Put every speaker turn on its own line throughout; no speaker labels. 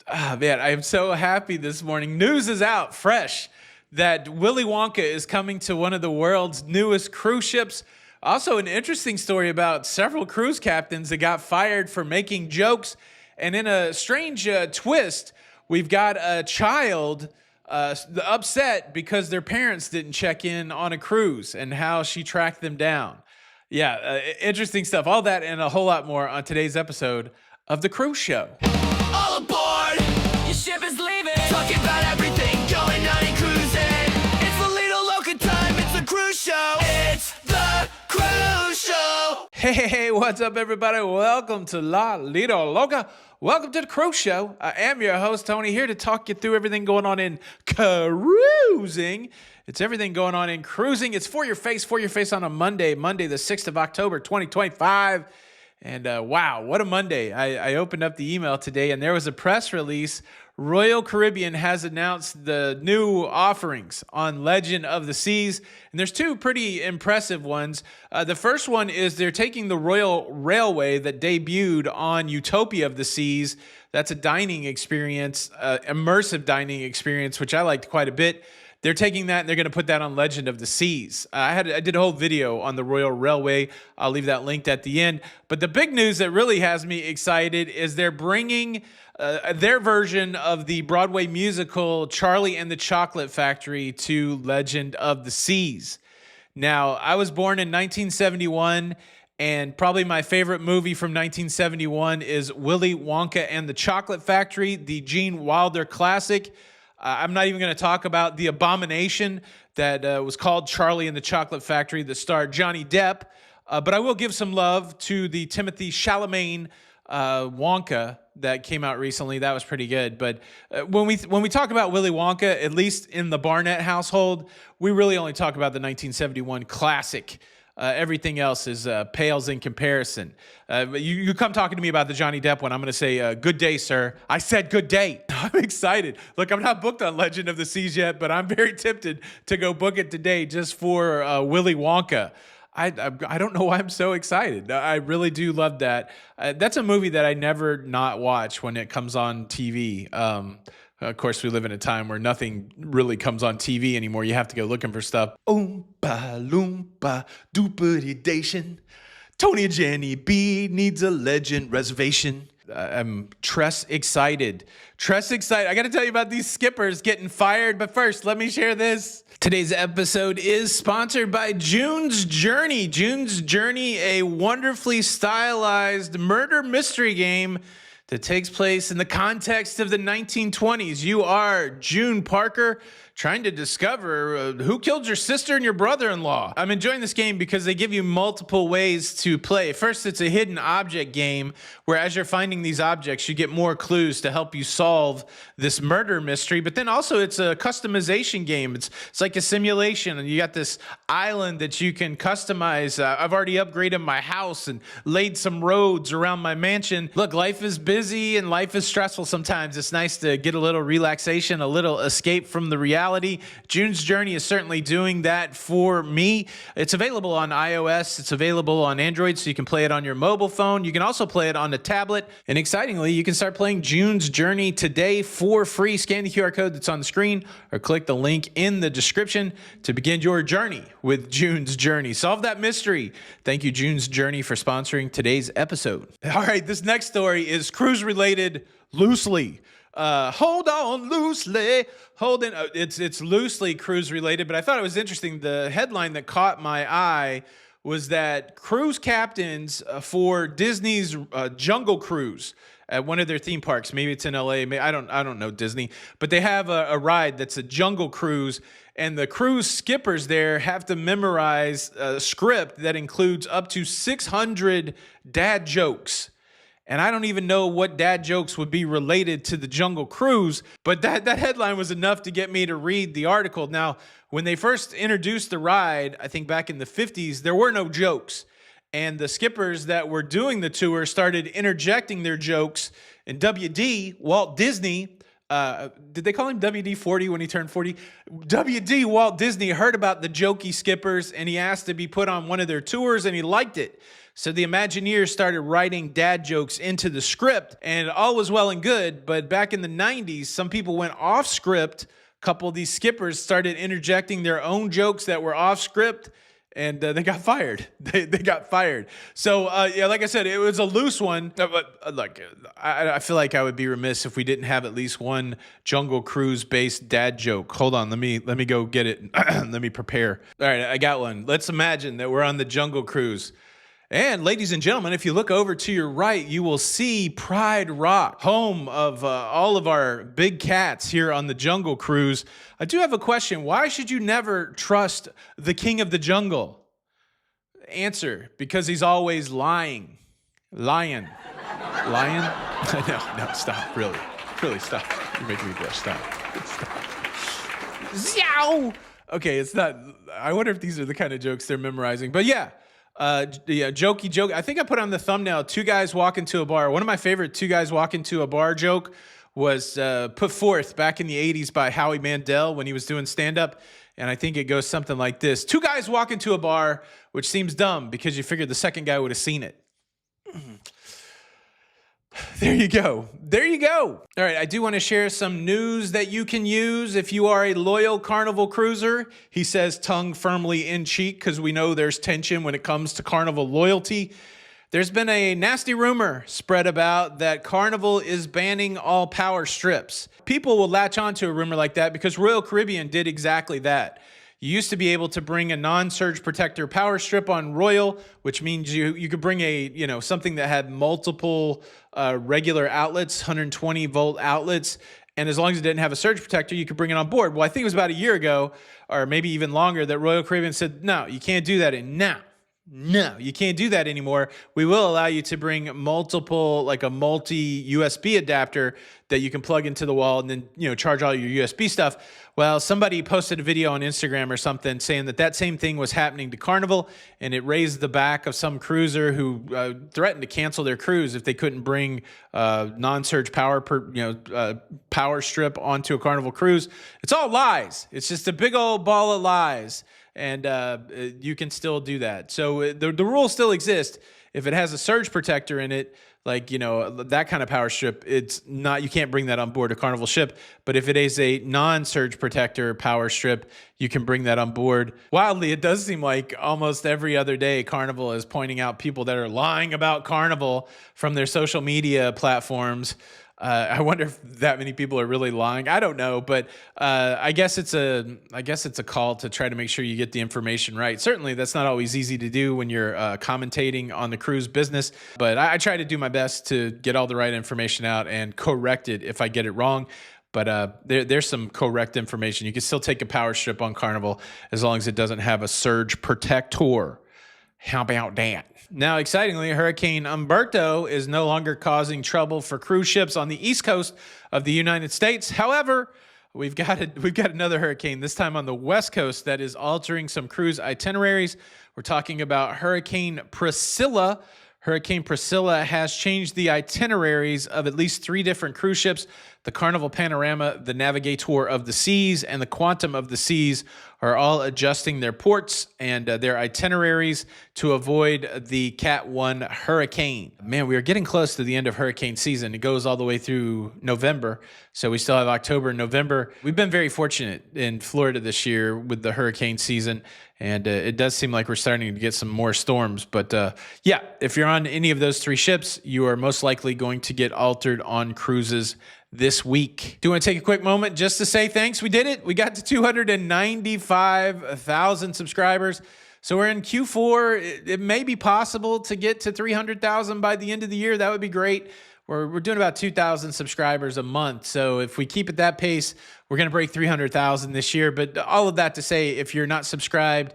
Ah, man, I am so happy this morning. News is out, fresh, that Willie Wonka is coming to one of the world's newest cruise ships. Also, an interesting story about several cruise captains that got fired for making jokes. And in a strange twist, we've got a child upset because their parents didn't check in on a cruise and how she tracked them down. Yeah, interesting stuff. All that and a whole lot more on today's episode of The Cruise Show.
All aboard! Your ship is leaving. Talking about everything going on in cruising. It's the Lido Loca time. It's the cruise show. It's the cruise show.
Hey, what's up, everybody? Welcome to Lido Loca. Welcome to The Cruise Show. I am your host, Tony, here to talk you through everything going on in cruising. It's everything going on in cruising. It's for your face on a Monday the 6th of October, 2025. And wow, what a Monday. I opened up the email today and there was a press release. Royal Caribbean has announced the new offerings on Legend of the Seas. And there's two pretty impressive ones. The first one is they're taking the Royal Railway that debuted on Utopia of the Seas. That's a dining experience, immersive dining experience, which I liked quite a bit. They're taking that and they're going to put that on Legend of the Seas. I did a whole video on the Royal Railway. I'll leave that linked at the end. But the big news that really has me excited is they're bringing their version of the Broadway musical Charlie and the Chocolate Factory to Legend of the Seas. Now, I was born in 1971, and probably my favorite movie from 1971 is Willie Wonka and the Chocolate Factory, the Gene Wilder classic. I'm not even going to talk about the abomination that was called Charlie and the Chocolate Factory that starred Johnny Depp, but I will give some love to the Timothy Chalamet Wonka that came out recently. That was pretty good. But when we talk about Willy Wonka, at least in the Barnett household, we really only talk about the 1971 classic. Everything else is pales in comparison. You come talking to me about the Johnny Depp one, I'm going to say, good day, sir. I said good day. I'm excited. Look, I'm not booked on Legend of the Seas yet, but I'm very tempted to go book it today just for Willy Wonka. I don't know why I'm so excited. I really do love that. That's a movie that I never not watch when it comes on TV. Of course, we live in a time where nothing really comes on TV anymore. You have to go looking for stuff. Oompa loompa duperidation. Tony and Jenny B needs a legend reservation. I'm Tress excited. I got to tell you about these skippers getting fired. But first, let me share this. Today's episode is sponsored by June's Journey. June's Journey, a wonderfully stylized murder mystery game that takes place in the context of the 1920s. You are June Parker, trying to discover who killed your sister and your brother-in-law. I'm enjoying this game because they give you multiple ways to play. First, it's a hidden object game where as you're finding these objects, you get more clues to help you solve this murder mystery. But then also it's a customization game. It's like a simulation, and you got this island that you can customize. I've already upgraded my house and laid some roads around my mansion. Look, life is busy and life is stressful sometimes. It's nice to get a little relaxation, a little escape from the reality. June's Journey is certainly doing that for me. It's available on iOS. It's available on Android, so you can play it on your mobile phone. You can also play it on a tablet. And excitingly, you can start playing June's Journey today for free. Scan the QR code that's on the screen or click the link in the description to begin your journey with June's Journey. Solve that mystery. Thank you, June's Journey, for sponsoring today's episode. All right, this next story is cruise-related loosely. Hold on loosely. It's loosely cruise related, but I thought it was interesting. The headline that caught my eye was that cruise captains for Disney's Jungle Cruise at one of their theme parks, maybe it's in LA, I don't know Disney, but they have a ride that's a Jungle Cruise, and the cruise skippers there have to memorize a script that includes up to 600 dad jokes. And I don't even know what dad jokes would be related to the Jungle Cruise, but that headline was enough to get me to read the article. Now, when they first introduced the ride, I think back in the 50s, there were no jokes. And the skippers that were doing the tour started interjecting their jokes. And WD, Walt Disney, did they call him WD-40 when he turned 40? WD, Walt Disney, heard about the jokey skippers, and he asked to be put on one of their tours, and he liked it. So the Imagineers started writing dad jokes into the script, and all was well and good. But back in the 90s, some people went off script. A couple of these skippers started interjecting their own jokes that were off script, and they got fired. They got fired. So, yeah, like I said, it was a loose one. But look, I feel like I would be remiss if we didn't have at least one Jungle Cruise-based dad joke. Hold on, let me go get it. Let me prepare. All right, I got one. Let's imagine that we're on the Jungle Cruise. And ladies and gentlemen, if you look over to your right, you will see Pride Rock, home of all of our big cats here on the Jungle Cruise. I do have a question. Why should you never trust the king of the jungle? Answer, because he's always lying. Lion? No, stop, really stop. You're making me blush, stop. Zow! Okay, it's not, I wonder if these are the kind of jokes they're memorizing, but yeah. Jokey joke. I think I put on the thumbnail, two guys walk into a bar. One of my favorite two guys walk into a bar joke was put forth back in the 80s by Howie Mandel when he was doing stand-up. And I think it goes something like this. Two guys walk into a bar, which seems dumb because you figured the second guy would have seen it. There you go. All right, I do want to share some news that you can use if you are a loyal Carnival cruiser. He says tongue firmly in cheek because we know there's tension when it comes to Carnival loyalty. There's been a nasty rumor spread about that Carnival is banning all power strips. People will latch onto a rumor like that because Royal Caribbean did exactly that. You used to be able to bring a non-surge protector power strip on Royal, which means you could bring something that had multiple regular outlets, 120 volt outlets, and as long as it didn't have a surge protector, you could bring it on board. Well, I think it was about a year ago, or maybe even longer, that Royal Caribbean said, no, you can't do that. No, you can't do that anymore. We will allow you to bring multiple, like a multi-USB adapter that you can plug into the wall and then, charge all your USB stuff. Well, somebody posted a video on Instagram or something saying that same thing was happening to Carnival, and it raised the back of some cruiser who threatened to cancel their cruise if they couldn't bring non-surge power power strip onto a Carnival cruise. It's all lies. It's just a big old ball of lies. And you can still do that. So the rule still exists. If it has a surge protector in it, like, that kind of power strip, it's not, you can't bring that on board a Carnival ship. But if it is a non-surge protector power strip, you can bring that on board. Wildly, it does seem like almost every other day Carnival is pointing out people that are lying about Carnival from their social media platforms. I wonder if that many people are really lying. I don't know, but I guess it's a call to try to make sure you get the information right. Certainly, that's not always easy to do when you're commentating on the cruise business, but I try to do my best to get all the right information out and correct it if I get it wrong. But there's some correct information. You can still take a power strip on Carnival as long as it doesn't have a surge protector. How about that? Now, excitingly, Hurricane Umberto is no longer causing trouble for cruise ships on the east coast of the United States. However, we've got another hurricane, this time on the west coast, that is altering some cruise itineraries. We're talking about Hurricane Pricilla. Hurricane Pricilla has changed the itineraries of at least 3 different cruise ships. The Carnival Panorama, the Navigator of the Seas, and the Quantum of the Seas are all adjusting their ports and their itineraries to avoid the Cat 1 hurricane. Man, we are getting close to the end of hurricane season. It goes all the way through November, so we still have October and November. We've been very fortunate in Florida this year with the hurricane season, and it does seem like we're starting to get some more storms. But yeah, if you're on any of those 3 ships, you are most likely going to get altered on cruises this week. Do you want to take a quick moment just to say thanks? We did it. We got to 295,000 subscribers. So we're in Q4. It may be possible to get to 300,000 by the end of the year. That would be great. We're doing about 2,000 subscribers a month. So if we keep at that pace, we're going to break 300,000 this year. But all of that to say, if you're not subscribed,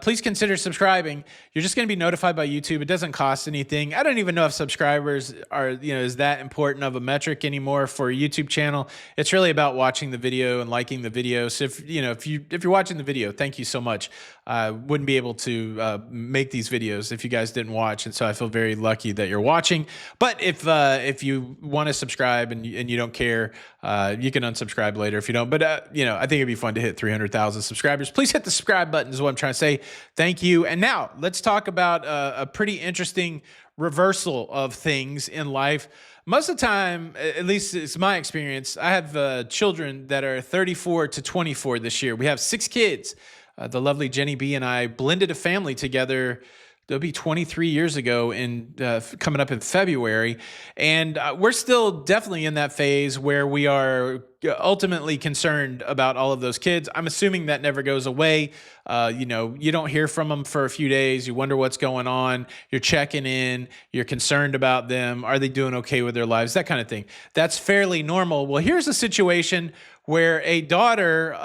please consider subscribing. You're just going to be notified by YouTube. It doesn't cost anything. I don't even know if subscribers are, is that important of a metric anymore for a YouTube channel. It's really about watching the video and liking the video. So if you're watching the video, thank you so much. I wouldn't be able to make these videos if you guys didn't watch, and so I feel very lucky that you're watching. But if you want to subscribe and you don't care, you can unsubscribe later if you you don't. But, I think it'd be fun to hit 300,000 subscribers. Please hit the subscribe button is what I'm trying to say. Thank you. And now let's talk about a pretty interesting reversal of things in life. Most of the time, at least it's my experience, I have children that are 34 to 24 this year. We have 6 kids. The lovely Jenny B and I blended a family together. It'll be 23 years ago coming up in February. And we're still definitely in that phase where we are ultimately concerned about all of those kids. I'm assuming that never goes away. You don't hear from them for a few days. You wonder what's going on. You're checking in. You're concerned about them. Are they doing okay with their lives? That kind of thing. That's fairly normal. Well, here's a situation where a daughter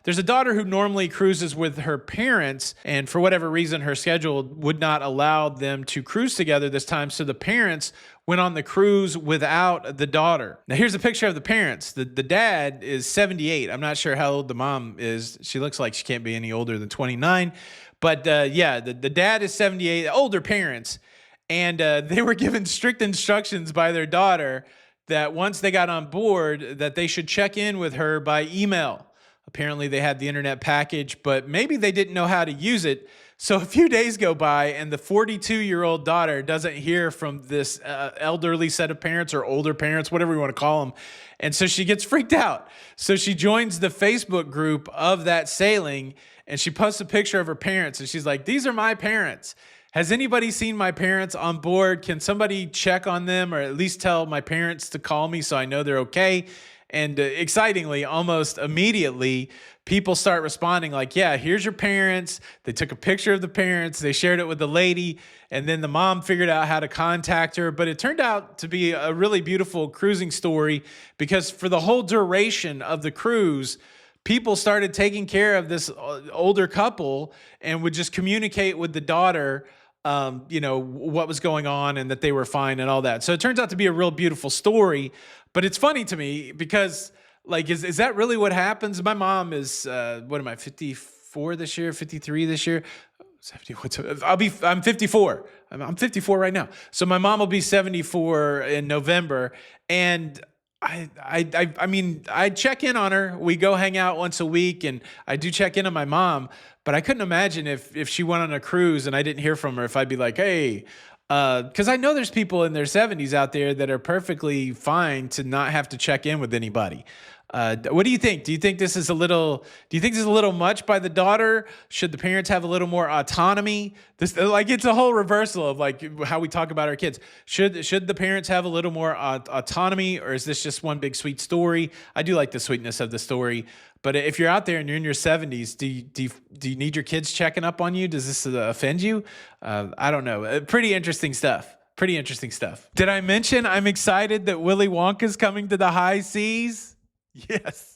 there's a daughter who normally cruises with her parents, and for whatever reason, her schedule would not allow them to cruise together this time, so the parents went on the cruise without the daughter. Now, here's a picture of the parents. The dad is 78. I'm not sure how old the mom is. She looks like she can't be any older than 29. But the dad is 78, older parents, and they were given strict instructions by their daughter that once they got on board, that they should check in with her by email. Apparently they had the internet package, but maybe they didn't know how to use it. So a few days go by and the 42-year-old daughter doesn't hear from this elderly set of parents or older parents, whatever you want to call them. And so she gets freaked out. So she joins the Facebook group of that sailing and she posts a picture of her parents and she's like, "These are my parents. Has anybody seen my parents on board? Can somebody check on them or at least tell my parents to call me so I know they're okay?" And excitingly, almost immediately, people start responding like, "Yeah, here's your parents." They took a picture of the parents. They shared it with the lady. And then the mom figured out how to contact her. But it turned out to be a really beautiful cruising story because for the whole duration of the cruise, people started taking care of this older couple and would just communicate with the daughter what was going on and that they were fine and all that. So it turns out to be a real beautiful story, but it's funny to me because is that really what happens? My mom is, 54 this year, 53 this year. I'm 54. I'm 54 right now. So my mom will be 74 in November. And I check in on her. We go hang out once a week and I do check in on my mom, but I couldn't imagine if she went on a cruise and I didn't hear from her, if I'd be like, "Hey," because I know there's people in their 70s out there that are perfectly fine to not have to check in with anybody. What do you think? Do you think this is a little much by the daughter? Should the parents have a little more autonomy? It's a whole reversal of how we talk about our kids. Should the parents have a little more autonomy, or is this just one big sweet story? I do like the sweetness of the story, but if you're out there and you're in your 70s, do you need your kids checking up on you? Does this offend you? I don't know. Pretty interesting stuff. Did I mention I'm excited that Willie Wonka is coming to the high seas? Yes.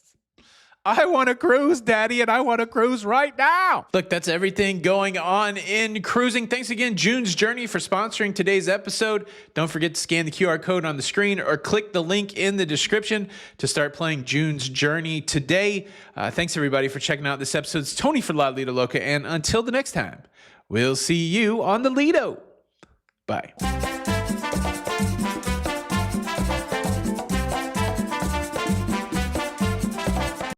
I want to cruise, Daddy, and I want to cruise right now. Look, that's everything going on in cruising. Thanks again, June's Journey, for sponsoring today's episode. Don't forget to scan the QR code on the screen or click the link in the description to start playing June's Journey today. Thanks, everybody, for checking out this episode. It's Tony for Lido Loca, and until the next time, we'll see you on the Lido. Bye.